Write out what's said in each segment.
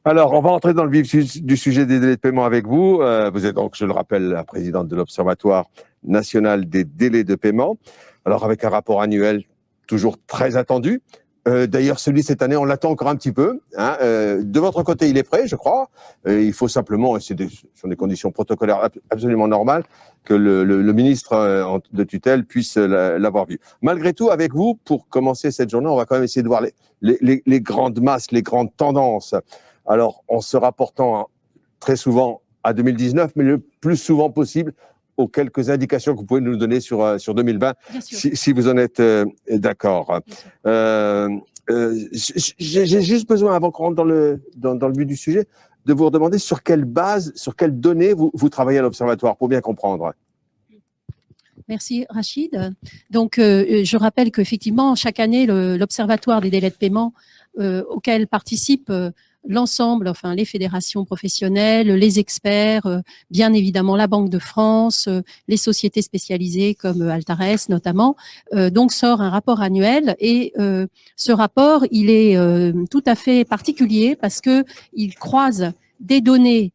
Alors, on va entrer dans le vif du sujet des délais de paiement avec vous. Vous êtes donc, je le rappelle, la présidente de l'Observatoire national des délais de paiement. Alors, avec un rapport annuel toujours très attendu. D'ailleurs, celui de cette année, on l'attend encore un petit peu. Hein. De votre côté, il est prêt, je crois. Il faut simplement, et ce sont des conditions protocolaires absolument normales, que le ministre de tutelle puisse l'avoir vu. Malgré tout, avec vous, pour commencer cette journée, on va quand même essayer de voir les grandes masses, les grandes tendances. Alors, en se rapportant très souvent à 2019, mais le plus souvent possible aux quelques indications que vous pouvez nous donner sur 2020, si vous en êtes d'accord. J'ai juste besoin, avant qu'on rentre dans le but du sujet, de vous redemander sur quelle base, sur quelles données vous travaillez à l'Observatoire, pour bien comprendre. Merci Rachid. Donc, je rappelle qu'effectivement, chaque année, l'Observatoire des délais de paiement auquel participent l'ensemble, enfin les fédérations professionnelles, les experts, bien évidemment la Banque de France, les sociétés spécialisées comme Altares notamment, donc sort un rapport annuel et ce rapport, il est tout à fait particulier parce que il croise des données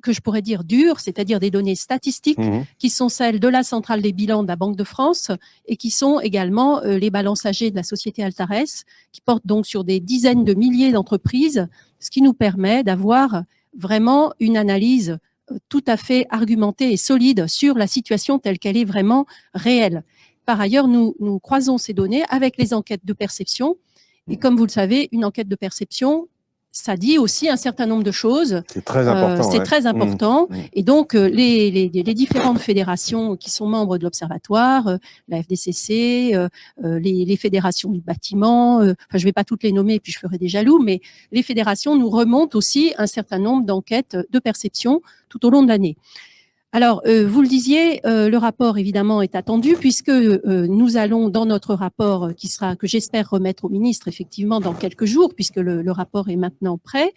que je pourrais dire dures, c'est-à-dire des données statistiques qui sont celles de la centrale des bilans de la Banque de France et qui sont également les balances âgées de la société Altares, qui portent donc sur des dizaines de milliers d'entreprises, ce qui nous permet d'avoir vraiment une analyse tout à fait argumentée et solide sur la situation telle qu'elle est vraiment réelle. Par ailleurs, nous croisons ces données avec les enquêtes de perception. Et comme vous le savez, une enquête de perception, ça dit aussi un certain nombre de choses. C'est très important. C'est très important. Et donc, les différentes fédérations qui sont membres de l'Observatoire, la FDCC, les fédérations du bâtiment, enfin, je ne vais pas toutes les nommer, puis je ferai des jaloux, mais les fédérations nous remontent aussi un certain nombre d'enquêtes de perception tout au long de l'année. Alors, vous le disiez, le rapport évidemment est attendu puisque nous allons dans notre rapport que j'espère remettre au ministre effectivement dans quelques jours puisque le rapport est maintenant prêt.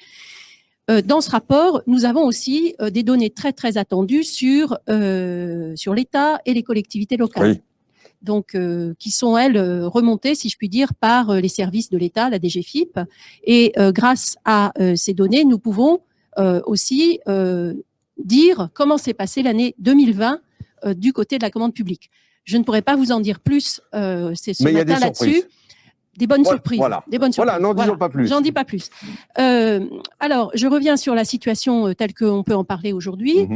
Dans ce rapport, nous avons aussi des données très très attendues sur l'État et les collectivités locales. Oui. Donc, qui sont, elles, remontées, si je puis dire, par les services de l'État, la DGFiP. Et grâce à ces données, nous pouvons aussi dire comment s'est passée l'année 2020 du côté de la commande publique. Je ne pourrais pas vous en dire plus ce matin là-dessus. Des bonnes surprises. Des bonnes surprises. Voilà, n'en disons pas plus. J'en dis pas plus. Alors, je reviens sur la situation telle qu'on peut en parler aujourd'hui.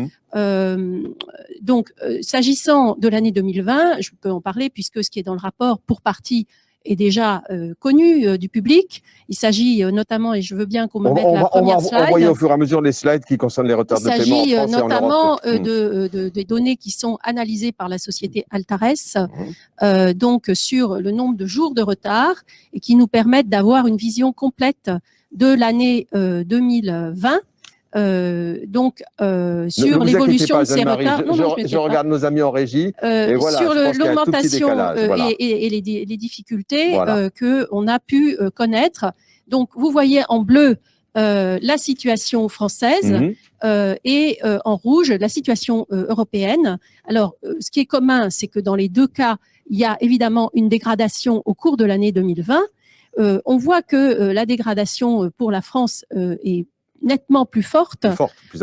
Donc, s'agissant de l'année 2020, je peux en parler puisque ce qui est dans le rapport, pour partie, est déjà connu du public. Il s'agit notamment, et je veux bien qu'on me mette la première slide. On va envoyer au fur et à mesure les slides qui concernent les retards de paiement en France et en Europe. Il s'agit notamment des données qui sont analysées par la société Altares, donc sur le nombre de jours de retard et qui nous permettent d'avoir une vision complète de l'année 2020. Donc sur l'évolution de ces retards, je regarde nos amis en régie et voilà, sur l'augmentation et les difficultés que on a pu connaître. Donc vous voyez en bleu la situation française et en rouge la situation européenne. Alors ce qui est commun, c'est que dans les deux cas, il y a évidemment une dégradation au cours de l'année 2020. On voit que la dégradation pour la France est nettement plus forte, plus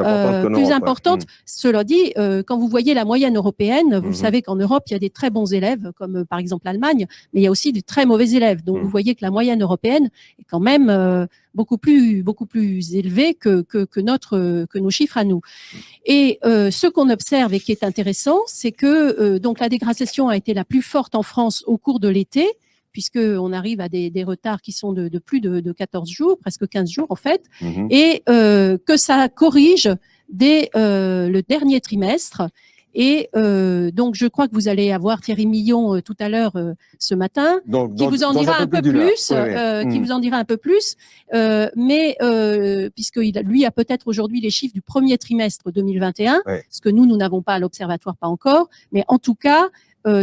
importante. Cela dit, quand vous voyez la moyenne européenne, vous savez qu'en Europe, il y a des très bons élèves, comme par exemple l'Allemagne, mais il y a aussi de très mauvais élèves. Donc, vous voyez que la moyenne européenne est quand même beaucoup plus élevée que nos chiffres à nous. Et ce qu'on observe et qui est intéressant, c'est que donc la dégradation a été la plus forte en France au cours de l'été, puisqu'on arrive à des retards qui sont de plus de 14 jours, presque 15 jours en fait, et que ça corrige dès le dernier trimestre. Et donc, je crois que vous allez avoir Thierry Millon tout à l'heure ce matin, qui vous en dira un peu plus, qui vous en dira un peu plus, mais puisque lui a peut-être aujourd'hui les chiffres du premier trimestre 2021, ce que nous n'avons pas à l'Observatoire, pas encore, mais en tout cas,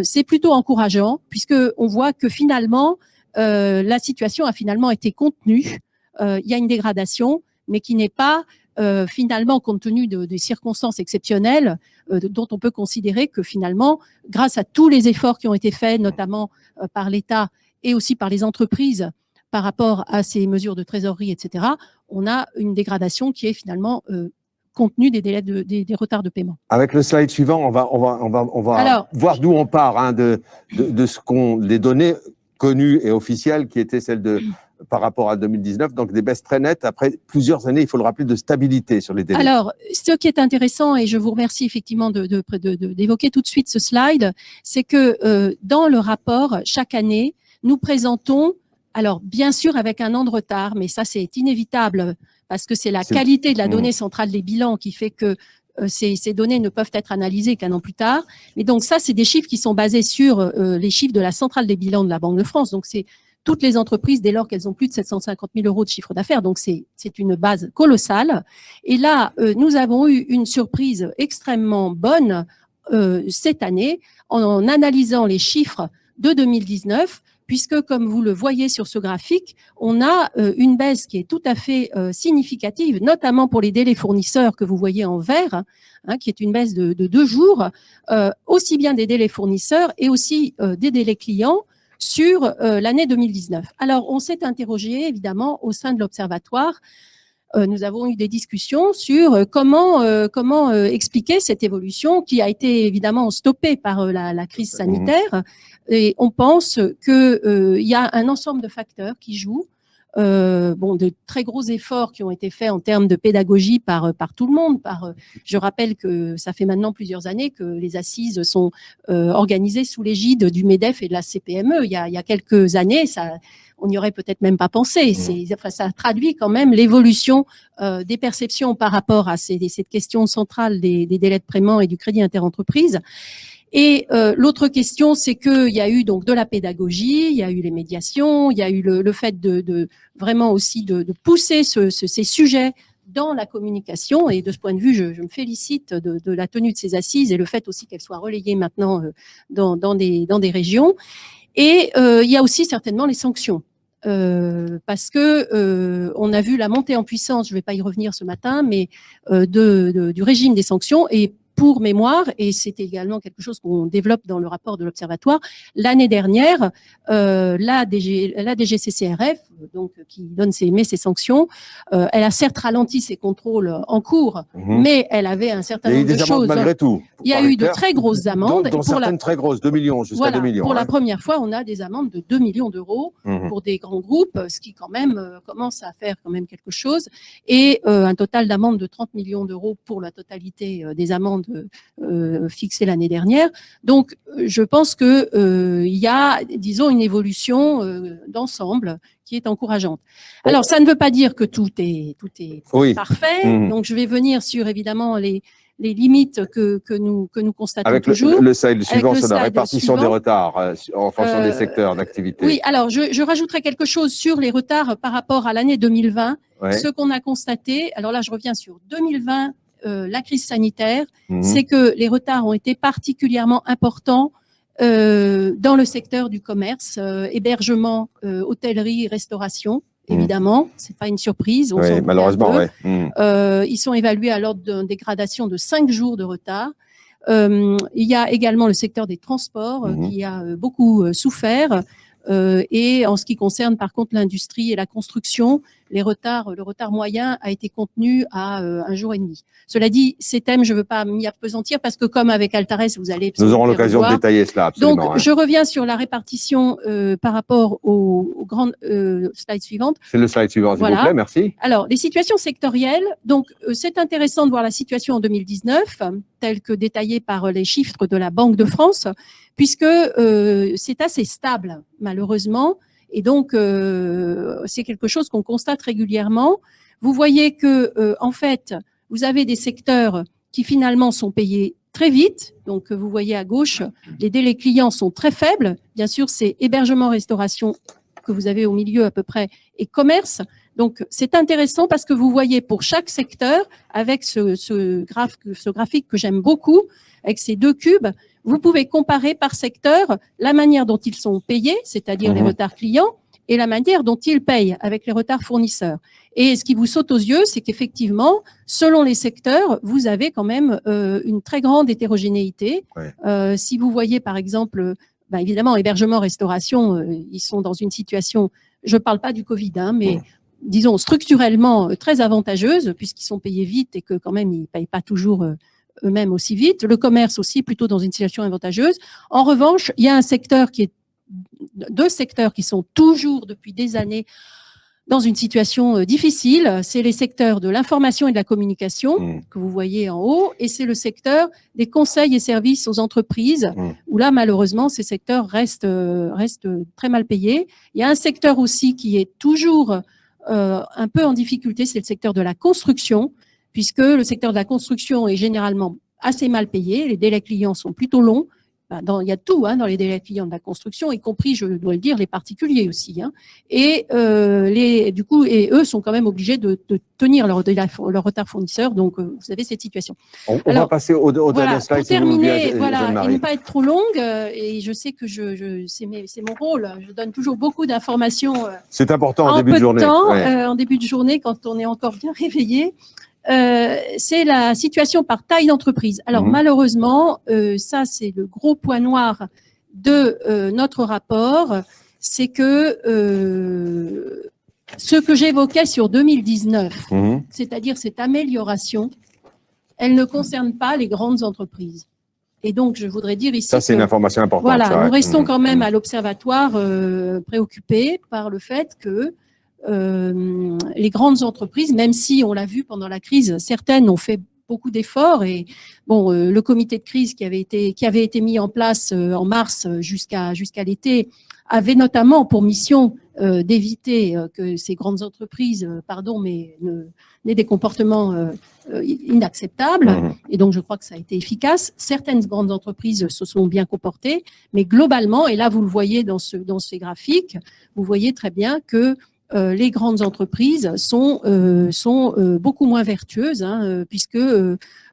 c'est plutôt encourageant puisque on voit que finalement la situation a finalement été contenue. Il y a une dégradation, mais qui n'est pas finalement, compte tenu des circonstances exceptionnelles, dont on peut considérer que finalement, grâce à tous les efforts qui ont été faits, notamment par l'État et aussi par les entreprises, par rapport à ces mesures de trésorerie, etc., on a une dégradation qui est finalement compte tenu des délais des retards de paiement. Avec le slide suivant, on va voir d'où on part, hein, de ce qu'on, les données connues et officielles qui étaient celles par rapport à 2019, donc des baisses très nettes après plusieurs années, il faut le rappeler, de stabilité sur les délais. Alors, ce qui est intéressant, et je vous remercie effectivement d'évoquer tout de suite ce slide, c'est que dans le rapport, chaque année, nous présentons, alors bien sûr avec un an de retard, mais ça c'est inévitable, parce que c'est la qualité de la donnée centrale des bilans qui fait que ces données ne peuvent être analysées qu'un an plus tard. Et donc ça, c'est des chiffres qui sont basés sur les chiffres de la centrale des bilans de la Banque de France. Donc c'est toutes les entreprises dès lors qu'elles ont plus de 750 000 € de chiffre d'affaires. Donc c'est une base colossale. Et là, nous avons eu une surprise extrêmement bonne cette année en analysant les chiffres de 2019, puisque, comme vous le voyez sur ce graphique, on a une baisse qui est tout à fait significative, notamment pour les délais fournisseurs que vous voyez en vert, hein, qui est une baisse de 2 jours, aussi bien des délais fournisseurs et aussi des délais clients sur l'année 2019. Alors, on s'est interrogé, évidemment, au sein de l'Observatoire. Nous avons eu des discussions sur comment expliquer cette évolution qui a été évidemment stoppée par la crise sanitaire. Et on pense qu'il y a un ensemble de facteurs qui jouent. De très gros efforts qui ont été faits en termes de pédagogie par tout le monde. Je rappelle que ça fait maintenant plusieurs années que les assises sont organisées sous l'égide du MEDEF et de la CPME. Il y a quelques années, on n'y aurait peut-être même pas pensé. Ça traduit quand même l'évolution des perceptions par rapport à cette question centrale des délais de paiement et du crédit interentreprise. Et l'autre question, c'est qu'il y a eu donc de la pédagogie, il y a eu les médiations, il y a eu le fait de vraiment aussi de pousser ces sujets dans la communication. Et de ce point de vue, je me félicite de la tenue de ces assises et le fait aussi qu'elles soient relayées maintenant dans des régions. Et il y a aussi certainement les sanctions. Parce que on a vu la montée en puissance, je ne vais pas y revenir ce matin, mais du régime des sanctions. Et pour mémoire, et c'est également quelque chose qu'on développe dans le rapport de l'Observatoire, l'année dernière, la DGCCRF, donc qui met ses sanctions, elle a certes ralenti ses contrôles en cours, mais elle avait un certain nombre de choses. Il y a eu des amendes malgré tout. Il y a eu de très grosses amendes. Dont certaines très grosses, 2 millions, jusqu'à 2 millions. Pour la première fois, on a des amendes de 2 millions d'euros pour des grands groupes, ce qui quand même commence à faire quand même quelque chose, et un total d'amendes de 30 millions d'euros pour la totalité des amendes fixées l'année dernière. Donc, je pense que il y a, disons, une évolution d'ensemble qui est encourageante. Alors, ça ne veut pas dire que tout est parfait. Donc, je vais venir sur, évidemment, les limites que nous constatons avec toujours. Avec le slide suivant, sur la répartition des retards en fonction des secteurs d'activité. Oui, alors je rajouterai quelque chose sur les retards par rapport à l'année 2020. Ce qu'on a constaté, alors là je reviens sur 2020, la crise sanitaire, c'est que les retards ont été particulièrement importants dans le secteur du commerce, hébergement, hôtellerie, restauration. Évidemment, c'est pas une surprise. Oui, malheureusement, ils sont évalués à l'ordre d'une dégradation de 5 jours de retard. Il y a également le secteur des transports qui a beaucoup souffert. Et en ce qui concerne par contre l'industrie et la construction, le retard moyen a été contenu à 1 jour et demi. Cela dit, ces thèmes, je ne veux pas m'y appesantir parce que comme avec Altares, vous allez... Nous aurons l'occasion de détailler cela, absolument. Donc, je reviens sur la répartition par rapport aux grandes slides suivantes. C'est le slide suivant, s'il vous plaît, merci. Alors, les situations sectorielles. Donc, c'est intéressant de voir la situation en 2019, telle que détaillée par les chiffres de la Banque de France, puisque c'est assez stable, malheureusement. Et donc, c'est quelque chose qu'on constate régulièrement. Vous voyez que, en fait, vous avez des secteurs qui finalement sont payés très vite. Donc, vous voyez à gauche, les délais clients sont très faibles. Bien sûr, c'est hébergement, restauration que vous avez au milieu à peu près et commerce. Donc, c'est intéressant parce que vous voyez pour chaque secteur, avec ce graphique que j'aime beaucoup, avec ces 2 cubes, vous pouvez comparer par secteur la manière dont ils sont payés, c'est-à-dire les retards clients, et la manière dont ils payent avec les retards fournisseurs. Et ce qui vous saute aux yeux, c'est qu'effectivement, selon les secteurs, vous avez quand même une très grande hétérogénéité. Si vous voyez par exemple, évidemment, hébergement, restauration, ils sont dans une situation je ne parle pas du Covid, hein, mais disons structurellement très avantageuse, puisqu'ils sont payés vite et que quand même ils ne payent pas toujours eux-mêmes aussi vite. Le commerce aussi, plutôt dans une situation avantageuse. En revanche, il y a deux secteurs qui sont toujours depuis des années dans une situation difficile. C'est les secteurs de l'information et de la communication que vous voyez en haut, et c'est le secteur des conseils et services aux entreprises, où là, malheureusement, ces secteurs restent très mal payés. Il y a un secteur aussi qui est toujours un peu en difficulté, c'est le secteur de la construction, puisque le secteur de la construction est généralement assez mal payé, les délais clients sont plutôt longs. Il y a tout dans les délais clients de la construction, y compris, je dois le dire, les particuliers aussi. Et du coup, eux sont quand même obligés de tenir leur retard fournisseur. Donc, vous avez cette situation. On va passer au dernier slide. Pour terminer, et ne pas être trop longue, et je sais que c'est mon rôle, je donne toujours beaucoup d'informations. C'est important en début de journée. En début de journée, quand on est encore bien réveillé. C'est la situation par taille d'entreprise. Alors malheureusement, ça c'est le gros point noir de notre rapport, c'est que ce que j'évoquais sur 2019, c'est-à-dire cette amélioration, elle ne concerne pas les grandes entreprises. Et donc je voudrais dire ici, ça c'est une information importante. Voilà, nous restons quand même à l'Observatoire préoccupés par le fait que les grandes entreprises, même si on l'a vu pendant la crise, certaines ont fait beaucoup d'efforts, et bon, le comité de crise qui avait été mis en place en mars jusqu'à l'été avait notamment pour mission d'éviter que ces grandes entreprises, n'aient des comportements inacceptables, et donc je crois que ça a été efficace. Certaines grandes entreprises se sont bien comportées, mais globalement, et là vous le voyez dans ces graphiques, vous voyez très bien que les grandes entreprises sont beaucoup moins vertueuses, puisque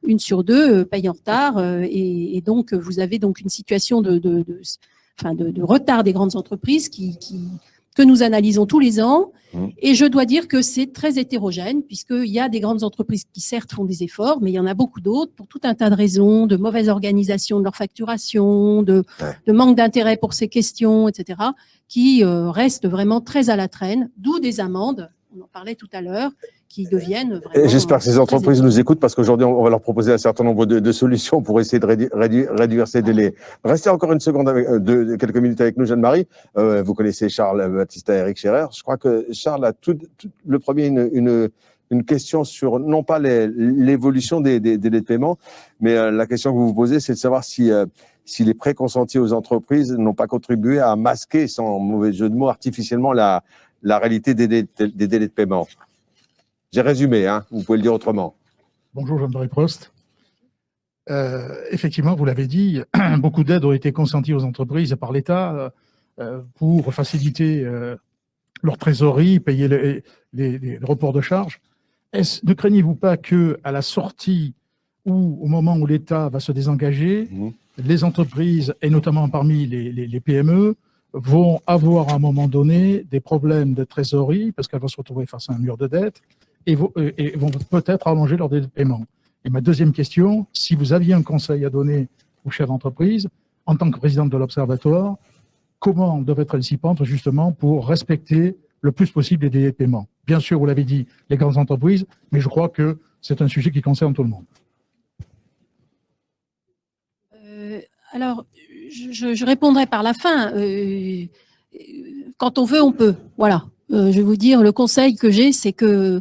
une sur deux paye en retard, et donc vous avez donc une situation de retard des grandes entreprises que nous analysons tous les ans. Et je dois dire que c'est très hétérogène, puisqu'il y a des grandes entreprises qui certes font des efforts, mais il y en a beaucoup d'autres pour tout un tas de raisons, de mauvaise organisation de leur facturation, de manque d'intérêt pour ces questions, etc., qui restent vraiment très à la traîne, d'où des amendes, on en parlait tout à l'heure, qui deviennent vraiment… J'espère que ces entreprises nous écoutent, parce qu'aujourd'hui, on va leur proposer un certain nombre de solutions pour essayer de réduire ces délais. Restez encore une seconde, quelques minutes avec nous, Jeanne-Marie. Vous connaissez Charles Baptista et Eric Scherer. Je crois que Charles a le premier une question sur, non pas l'évolution des délais de paiement, mais la question que vous vous posez, c'est de savoir si les prêts consentis aux entreprises n'ont pas contribué à masquer, sans mauvais jeu de mots, artificiellement la réalité des délais de paiement. J'ai résumé, vous pouvez le dire autrement. Bonjour, Jean-Marie Prost. Effectivement, vous l'avez dit, beaucoup d'aides ont été consenties aux entreprises par l'État pour faciliter leur trésorerie, payer les reports de charges. Ne craignez-vous pas qu'à la sortie ou au moment où l'État va se désengager, les entreprises, et notamment parmi les PME, vont avoir à un moment donné des problèmes de trésorerie parce qu'elles vont se retrouver face à un mur de dette et vont peut-être allonger leur délai de paiement. Et ma deuxième question, si vous aviez un conseil à donner aux chefs d'entreprise, en tant que présidente de l'Observatoire, comment devrait-elle s'y prendre justement pour respecter le plus possible les délais de paiement? Bien sûr, vous l'avez dit, les grandes entreprises, mais je crois que c'est un sujet qui concerne tout le monde. Alors, je répondrai par la fin. Quand on veut, on peut. Voilà. Je vais vous dire, le conseil que j'ai, c'est que…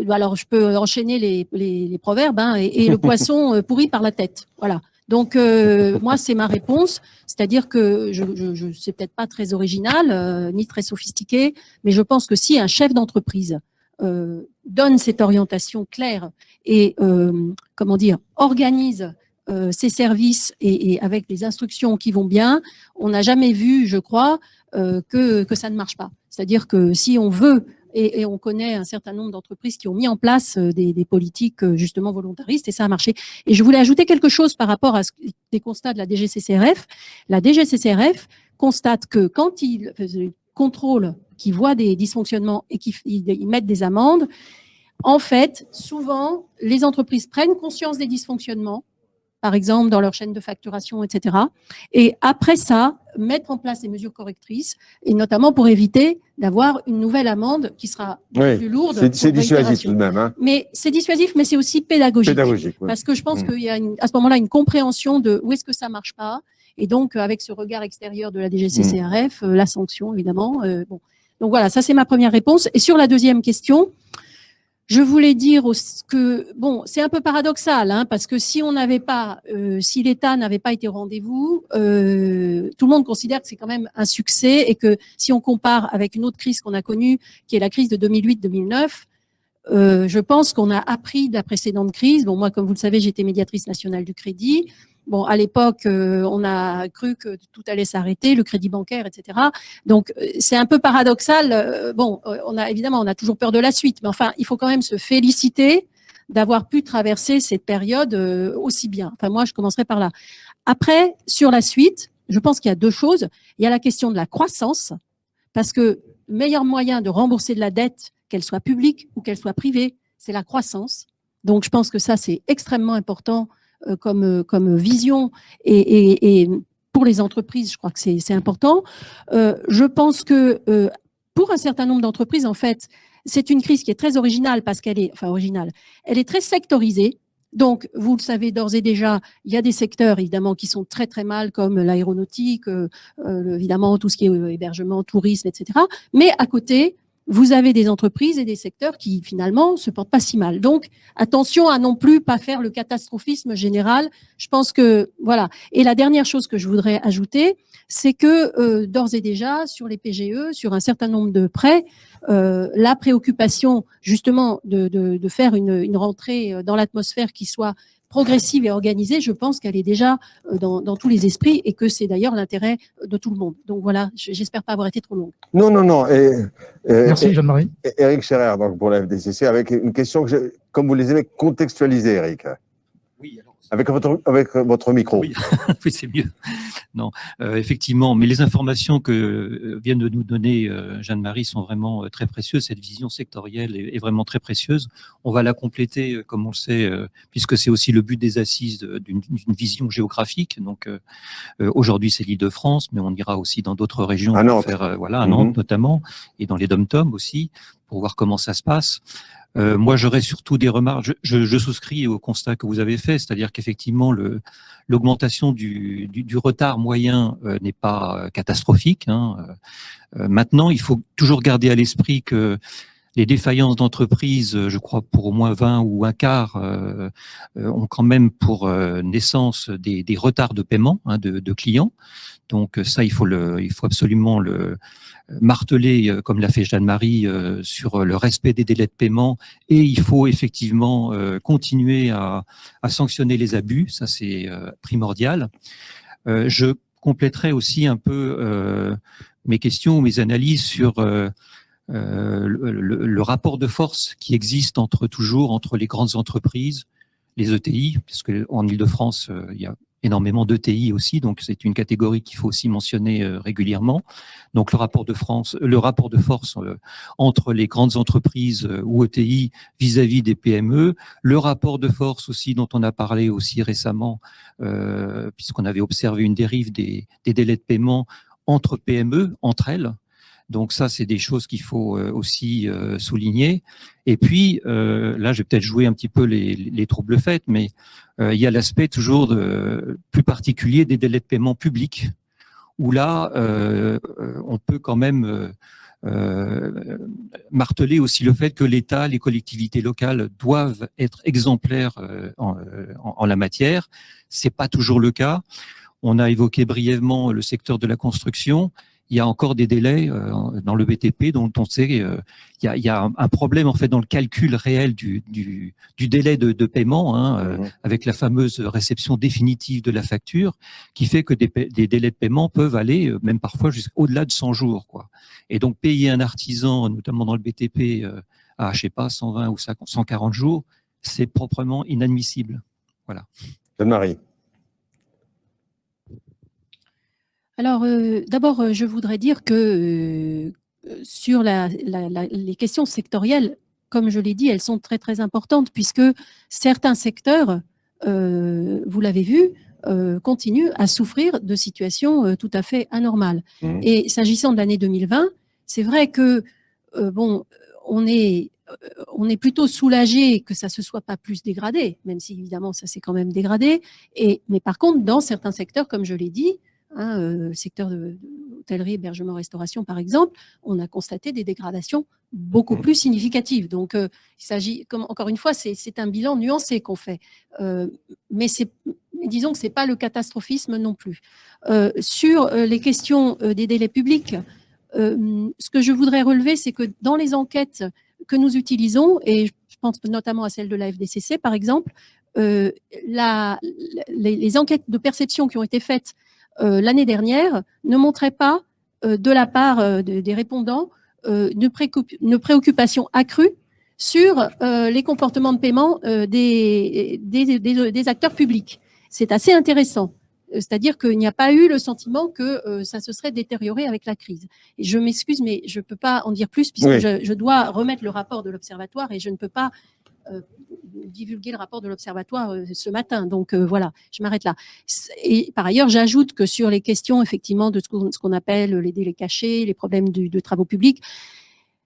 Alors, je peux enchaîner les proverbes, et le poisson pourrit par la tête. Voilà. Donc, moi, c'est ma réponse. C'est-à-dire que je c'est peut-être pas très original, ni très sophistiqué, mais je pense que si un chef d'entreprise donne cette orientation claire et, organise ces services et avec des instructions qui vont bien, on n'a jamais vu, je crois, que ça ne marche pas. C'est-à-dire que si on veut, et on connaît un certain nombre d'entreprises qui ont mis en place des politiques justement volontaristes, et ça a marché. Et je voulais ajouter quelque chose par rapport à des constats de la DGCCRF. La DGCCRF constate que quand ils contrôlent, qu'ils voient des dysfonctionnements et qu'ils mettent des amendes, en fait, souvent, les entreprises prennent conscience des dysfonctionnements, par exemple, dans leur chaîne de facturation, etc. Et après ça, mettre en place des mesures correctrices, et notamment pour éviter d'avoir une nouvelle amende qui sera plus lourde. C'est dissuasif tout de même. Hein. Mais c'est dissuasif, mais c'est aussi pédagogique. Parce que je pense qu'il y a à ce moment-là une compréhension de où est-ce que ça ne marche pas. Et donc, avec ce regard extérieur de la DGCCRF, la sanction, évidemment. Bon. Donc voilà, ça c'est ma première réponse. Et sur la deuxième question, je voulais dire que, bon, c'est un peu paradoxal, hein, parce que si on n'avait pas, si l'État n'avait pas été au rendez-vous, tout le monde considère que c'est quand même un succès et que si on compare avec une autre crise qu'on a connue, qui est la crise de 2008-2009, je pense qu'on a appris de la précédente crise. Bon, moi, comme vous le savez, j'étais médiatrice nationale du crédit. Bon, à l'époque, on a cru que tout allait s'arrêter, le crédit bancaire, etc. Donc, c'est un peu paradoxal. Bon, on a toujours peur de la suite, mais enfin, il faut quand même se féliciter d'avoir pu traverser cette période aussi bien. Enfin, moi, je commencerai par là. Après, sur la suite, je pense qu'il y a deux choses. Il y a la question de la croissance, parce que le meilleur moyen de rembourser de la dette, qu'elle soit publique ou qu'elle soit privée, c'est la croissance. Donc, je pense que ça, c'est extrêmement important comme vision et pour les entreprises, je crois que c'est important. Je pense que pour un certain nombre d'entreprises, en fait, c'est une crise qui est très originale parce qu'elle est, enfin originale, elle est très sectorisée. Donc, vous le savez d'ores et déjà, il y a des secteurs évidemment qui sont très très mal, comme l'aéronautique, évidemment tout ce qui est hébergement, tourisme, etc. Mais à côté, vous avez des entreprises et des secteurs qui, finalement, se portent pas si mal. Donc, attention à non plus pas faire le catastrophisme général. Je pense que, voilà. Et la dernière chose que je voudrais ajouter, c'est que, d'ores et déjà, sur les PGE, sur un certain nombre de prêts, la préoccupation, justement, de faire une rentrée dans l'atmosphère qui soit progressive et organisée, je pense qu'elle est déjà dans tous les esprits et que c'est d'ailleurs l'intérêt de tout le monde. Donc voilà, j'espère pas avoir été trop longue. Non, non, non. Merci, Jeanne-Marie. Éric Scherer, donc pour la FDCC, avec une question que, comme vous les aimez, contextualiser, Éric. Oui, alors, avec votre micro. Oui, oui, c'est mieux. Non, effectivement, mais les informations que vient de nous donner Jeanne-Marie sont vraiment très précieuses. Cette vision sectorielle est vraiment très précieuse. On va la compléter, comme on le sait, puisque c'est aussi le but des assises d'une vision géographique. Donc, aujourd'hui, c'est l'Île-de-France, mais on ira aussi dans d'autres régions à Nantes. Faire, voilà, à Nantes notamment, et dans les dom-toms aussi, pour voir comment ça se passe. Moi, j'aurais surtout des remarques. Je souscris au constat que vous avez fait, c'est-à-dire qu'effectivement, l'augmentation du retard moyen n'est pas catastrophique. Hein. Maintenant, il faut toujours garder à l'esprit que les défaillances d'entreprises, je crois pour au moins 20 ou un quart, ont quand même pour naissance des retards de paiement de clients. Donc ça, il faut absolument le marteler, comme l'a fait Jeanne-Marie, sur le respect des délais de paiement, et il faut effectivement continuer à sanctionner les abus, ça c'est primordial. Je compléterai aussi un peu mes questions, mes analyses sur le rapport de force qui existe entre les grandes entreprises, les ETI, puisque en Île-de-France, il y a énormément d'ETI aussi, donc c'est une catégorie qu'il faut aussi mentionner régulièrement. Donc le rapport de force entre les grandes entreprises ou ETI vis-à-vis des PME, le rapport de force aussi dont on a parlé aussi récemment, puisqu'on avait observé une dérive des délais de paiement entre PME, entre elles. Donc ça, c'est des choses qu'il faut aussi souligner. Et puis, là, je vais peut-être jouer un petit peu les troubles faits, mais il y a l'aspect toujours plus particulier des délais de paiement publics, où là, on peut quand même marteler aussi le fait que l'État, les collectivités locales doivent être exemplaires en la matière. C'est pas toujours le cas. On a évoqué brièvement le secteur de la construction. Il y a encore des délais dans le BTP dont on sait il y a un problème en fait dans le calcul réel du délai de paiement, avec la fameuse réception définitive de la facture, qui fait que des délais de paiement peuvent aller même parfois jusqu'au-delà de 100 jours, quoi. Et donc payer un artisan, notamment dans le BTP, à je sais pas 120 ou 140 jours, c'est proprement inadmissible. Voilà. Jeanne-Marie. Alors, d'abord, je voudrais dire que sur les questions sectorielles, comme je l'ai dit, elles sont très, très importantes puisque certains secteurs vous l'avez vu, continue à souffrir de situations tout à fait anormales. Et s'agissant de l'année 2020, c'est vrai que, bon, on est plutôt soulagé que ça se soit pas plus dégradé, même si évidemment ça s'est quand même dégradé. Mais par contre, dans certains secteurs, comme je l'ai dit, secteur de hôtellerie, hébergement, restauration par exemple, on a constaté des dégradations beaucoup plus significatives. Donc, il s'agit, encore une fois, c'est un bilan nuancé qu'on fait. Mais disons que ce n'est pas le catastrophisme non plus. Sur les questions des délais publics, ce que je voudrais relever, c'est que dans les enquêtes que nous utilisons, et je pense notamment à celle de la FDCC par exemple, les enquêtes de perception qui ont été faites l'année dernière ne montraient pas de la part des répondants une préoccupation accrue sur les comportements de paiement des acteurs publics. C'est assez intéressant. C'est-à-dire qu'il n'y a pas eu le sentiment que ça se serait détérioré avec la crise. Et je m'excuse, mais je ne peux pas en dire plus puisque je dois remettre le rapport de l'Observatoire et je ne peux pas divulguer le rapport de l'Observatoire ce matin. Donc voilà, je m'arrête là. Et par ailleurs, j'ajoute que sur les questions effectivement de ce qu'on appelle les délais cachés, les problèmes de travaux publics,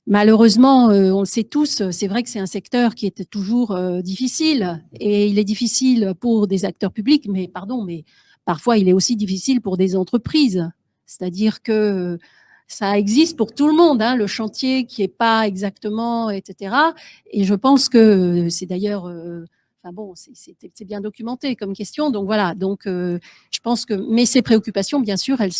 malheureusement, on le sait tous, c'est vrai que c'est un secteur qui est toujours difficile et il est difficile pour des acteurs publics, mais parfois il est aussi difficile pour des entreprises. C'est-à-dire que ça existe pour tout le monde, hein, le chantier qui n'est pas exactement, etc. Et je pense que c'est d'ailleurs, c'est bien documenté comme question. Donc voilà, je pense que, mais ces préoccupations, bien sûr, elles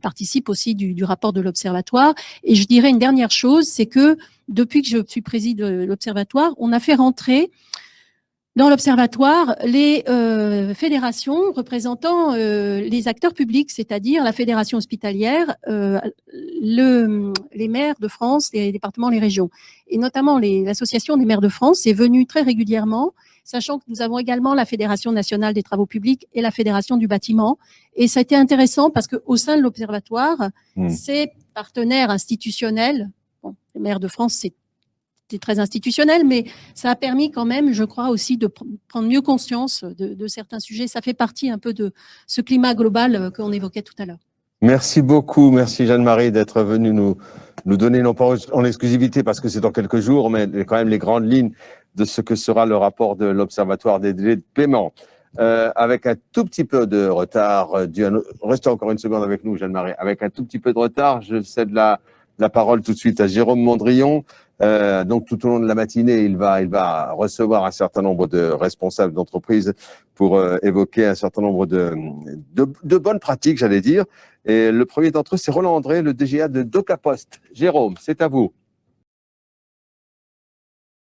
participent aussi du rapport de l'Observatoire. Et je dirais une dernière chose, c'est que depuis que je suis présidente de l'Observatoire, on a fait rentrer dans l'Observatoire les fédérations représentant les acteurs publics, c'est-à-dire la fédération hospitalière, les maires de France, les départements, les régions. Et notamment l'association des maires de France est venue très régulièrement, sachant que nous avons également la Fédération nationale des travaux publics et la Fédération du bâtiment. Et ça a été intéressant parce qu'au sein de l'Observatoire, ces partenaires institutionnels, les maires de France, c'était très institutionnel, mais ça a permis quand même, je crois aussi, de prendre mieux conscience de certains sujets. Ça fait partie un peu de ce climat global qu'on évoquait tout à l'heure. Merci beaucoup, merci Jeanne-Marie d'être venue nous donner, non pas en exclusivité parce que c'est dans quelques jours, mais quand même les grandes lignes de ce que sera le rapport de l'Observatoire des délais de paiement. Avec un tout petit peu de retard, restez encore une seconde avec nous Jeanne-Marie, avec un tout petit peu de retard, je cède la parole tout de suite à Jérôme Mondrion. Donc tout au long de la matinée, il va recevoir un certain nombre de responsables d'entreprises pour évoquer un certain nombre de bonnes pratiques, j'allais dire. Et le premier d'entre eux, c'est Roland André, le DGA de Docapost. Jérôme, c'est à vous.